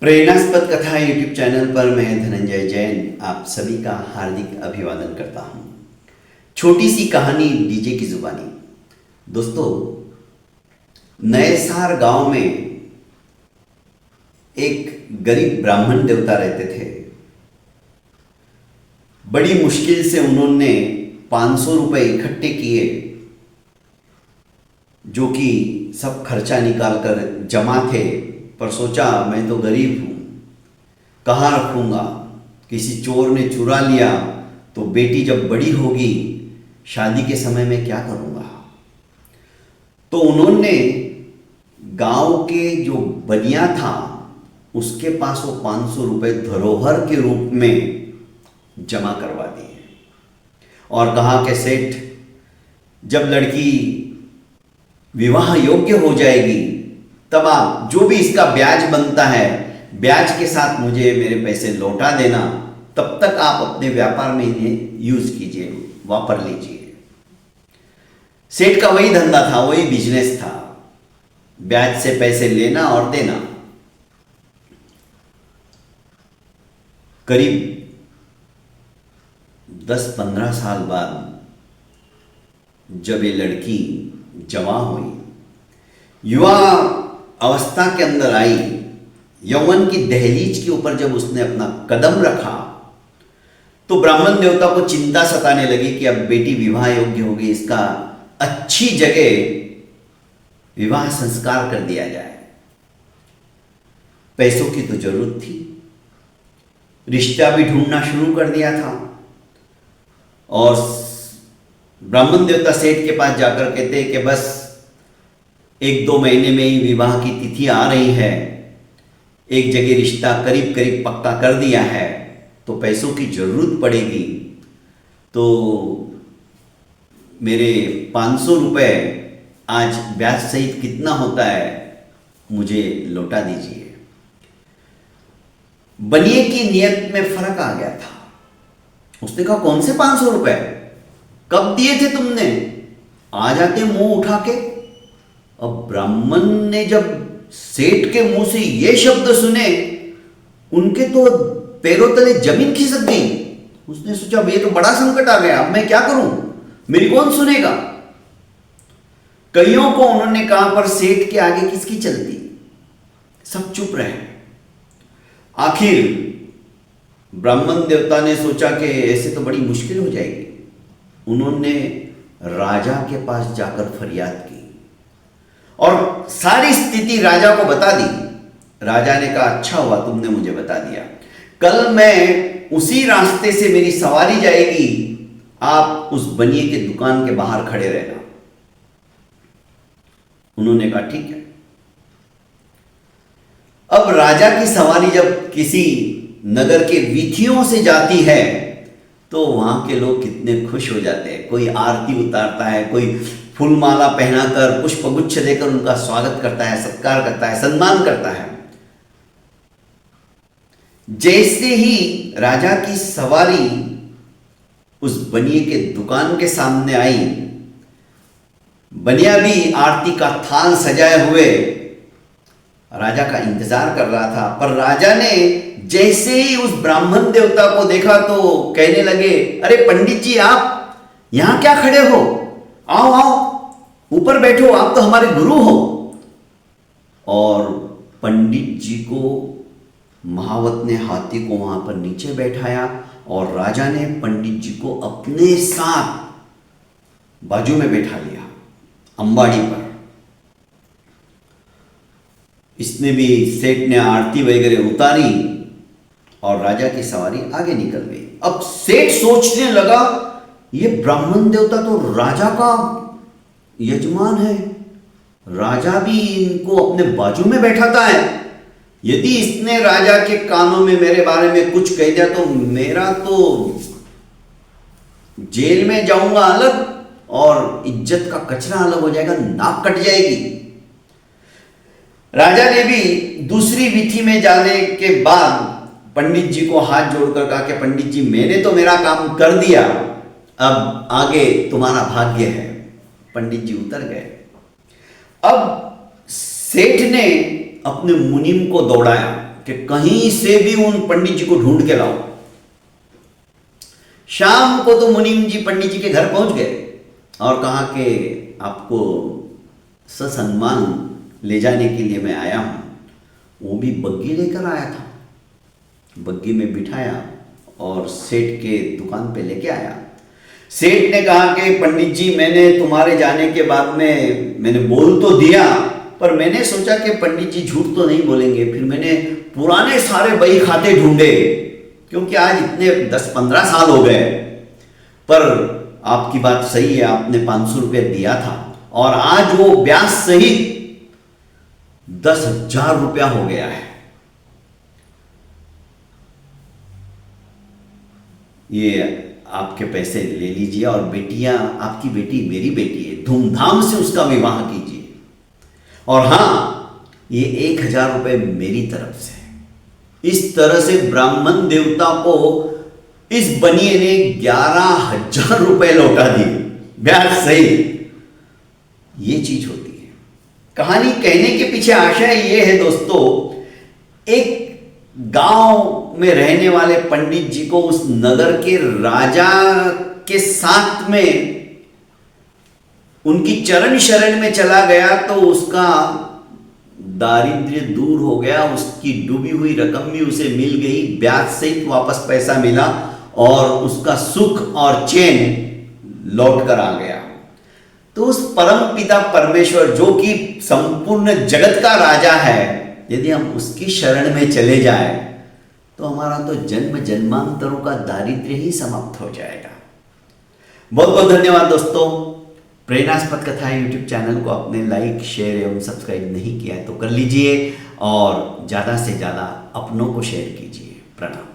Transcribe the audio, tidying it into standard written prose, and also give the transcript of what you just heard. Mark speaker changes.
Speaker 1: प्रेरणास्पद कथा YouTube channel पर मैं धनंजय जैन आप सभी का हार्दिक अभिवादन करता हूं। छोटी सी कहानी डीजे की जुबानी। दोस्तों, नएसार गांव में एक गरीब ब्राह्मण देवता रहते थे। बड़ी मुश्किल से उन्होंने 500 रुपए इकट्ठे किए, जो कि सब खर्चा निकालकर जमा थे। पर सोचा मैं तो गरीब हूँ, कहाँ रखूँगा, किसी चोर ने चुरा लिया तो बेटी जब बड़ी होगी शादी के समय में क्या करूँगा। तो उन्होंने गांव के जो बनिया था उसके पास वो 500 रुपए धरोहर के रूप में जमा करवा दिए और कहा कि सेठ, जब लड़की विवाह योग्य हो जाएगी तब आप जो भी इसका ब्याज बनता है, ब्याज के साथ मुझे मेरे पैसे लौटा देना। तब तक आप अपने व्यापार में इन्हें यूज कीजिए, वापर लीजिए। सेठ का वही धंधा था, वही बिजनेस था, ब्याज से पैसे लेना और देना। करीब 10-15 साल बाद जब ये लड़की जवान हुई, युवा अवस्था के अंदर आई, यौवन की दहलीज के ऊपर जब उसने अपना कदम रखा तो ब्राह्मण देवता को चिंता सताने लगी कि अब बेटी विवाह योग्य होगी, इसका अच्छी जगह विवाह संस्कार कर दिया जाए। पैसों की तो जरूरत थी, रिश्ता भी ढूंढना शुरू कर दिया था। और ब्राह्मण देवता सेठ के पास जाकर कहते कि बस 1-2 महीने में ही विवाह की तिथि आ रही है, एक जगह रिश्ता करीब करीब पक्का कर दिया है, तो पैसों की जरूरत पड़ेगी, तो मेरे 500 रुपए आज ब्याज सहित कितना होता है मुझे लौटा दीजिए। बनिए की नियत में फर्क आ गया था। उसने कहा, कौन से 500 रुपए, कब दिए थे तुमने, आ जाते मुंह उठा के। अब ब्राह्मण ने जब सेठ के मुंह से ये शब्द सुने, उनके तो पैरों तले जमीन खिसक गई। उसने सोचा ये तो बड़ा संकट आ गया, अब मैं क्या करूं, मेरी कौन सुनेगा। कईयों को उन्होंने कहा पर सेठ के आगे किसकी चलती, सब चुप रहे। आखिर ब्राह्मण देवता ने सोचा कि ऐसे तो बड़ी मुश्किल हो जाएगी। उन्होंने राजा के पास जाकर फरियाद की और सारी स्थिति राजा को बता दी। राजा ने कहा, अच्छा हुआ तुमने मुझे बता दिया, कल मैं उसी रास्ते से मेरी सवारी जाएगी, आप उस बनिए के दुकान के बाहर खड़े रहना। उन्होंने कहा ठीक है। अब राजा की सवारी जब किसी नगर के वीथियों से जाती है तो वहां के लोग कितने खुश हो जाते हैं। कोई आरती उतारता है, कोई फूलमाला पहनाकर पुष्पगुच्छ देकर उनका स्वागत करता है, सत्कार करता है, सम्मान करता है। जैसे ही राजा की सवारी उस बनिए के दुकान के सामने आई, बनिया भी आरती का थाल सजाए हुए राजा का इंतजार कर रहा था। पर राजा ने जैसे ही उस ब्राह्मण देवता को देखा तो कहने लगे, अरे पंडित जी, आप यहां क्या खड़े हो, आओ आओ ऊपर बैठो, आप तो हमारे गुरु हो। और पंडित जी को महावत ने हाथी को वहां पर नीचे बैठाया और राजा ने पंडित जी को अपने साथ बाजू में बैठा लिया, अंबाड़ी पर। इसने भी, सेठ ने आरती वगैरह उतारी और राजा की सवारी आगे निकल गई। अब सेठ सोचने लगा, ये ब्राह्मण देवता तो राजा का यजमान है, राजा भी इनको अपने बाजू में बैठाता है। यदि इसने राजा के कानों में मेरे बारे में कुछ कह दिया तो मेरा तो जेल में जाऊंगा अलग और इज्जत का कचरा अलग हो जाएगा, नाक कट जाएगी। राजा ने भी दूसरी वीथी में जाने के बाद पंडित जी को हाथ जोड़कर कहा कि पंडित जी, मैंने तो मेरा काम कर दिया, अब आगे तुम्हारा भाग्य है। पंडित जी उतर गए। अब सेठ ने अपने मुनीम को दौड़ाया कि कहीं से भी उन पंडित जी को ढूंढ के लाओ। शाम को तो मुनीम जी पंडित जी के घर पहुंच गए और कहा कि आपको ससम्मान ले जाने के लिए मैं आया हूं। वो भी बग्गी लेकर आया था, बग्गी में बिठाया और सेठ के दुकान पे लेके आया। सेठ ने कहा कि पंडित जी, मैंने तुम्हारे जाने के बाद में मैंने बोल तो दिया, पर मैंने सोचा कि पंडित जी झूठ तो नहीं बोलेंगे। फिर मैंने पुराने सारे बही खाते ढूंढे, क्योंकि आज इतने 10-15 साल हो गए। पर आपकी बात सही है, आपने 500 रुपये दिया था और आज वो ब्याज सहित 10,000 रुपया हो गया है। ये आपके पैसे ले लीजिए और बेटियां, आपकी बेटी मेरी बेटी है, धूमधाम से उसका विवाह कीजिए। और हां, ये 1,000 रुपये मेरी तरफ से। इस तरह से ब्राह्मण देवता को इस बनिए ने 11,000 रुपये लौटा दिए, ब्याज सहित। ये चीज होती है। कहानी कहने के पीछे आशय ये है दोस्तों, एक गांव में रहने वाले पंडित जी को उस नगर के राजा के साथ में उनकी चरण शरण में चला गया तो उसका दारिद्र्य दूर हो गया, उसकी डूबी हुई रकम भी उसे मिल गई, ब्याज सहित वापस पैसा मिला और उसका सुख और चैन लौट कर आ गया। तो उस परम पिता परमेश्वर, जो कि संपूर्ण जगत का राजा है, यदि हम उसकी शरण में चले जाए तो हमारा तो जन्म जन्मांतरों का दारिद्र्य ही समाप्त हो जाएगा। बहुत बहुत धन्यवाद दोस्तों। प्रेरणास्पद कथाएं यूट्यूब चैनल को आपने लाइक, शेयर एवं सब्सक्राइब नहीं किया है तो कर लीजिए और ज़्यादा से ज़्यादा अपनों को शेयर कीजिए। प्रणाम।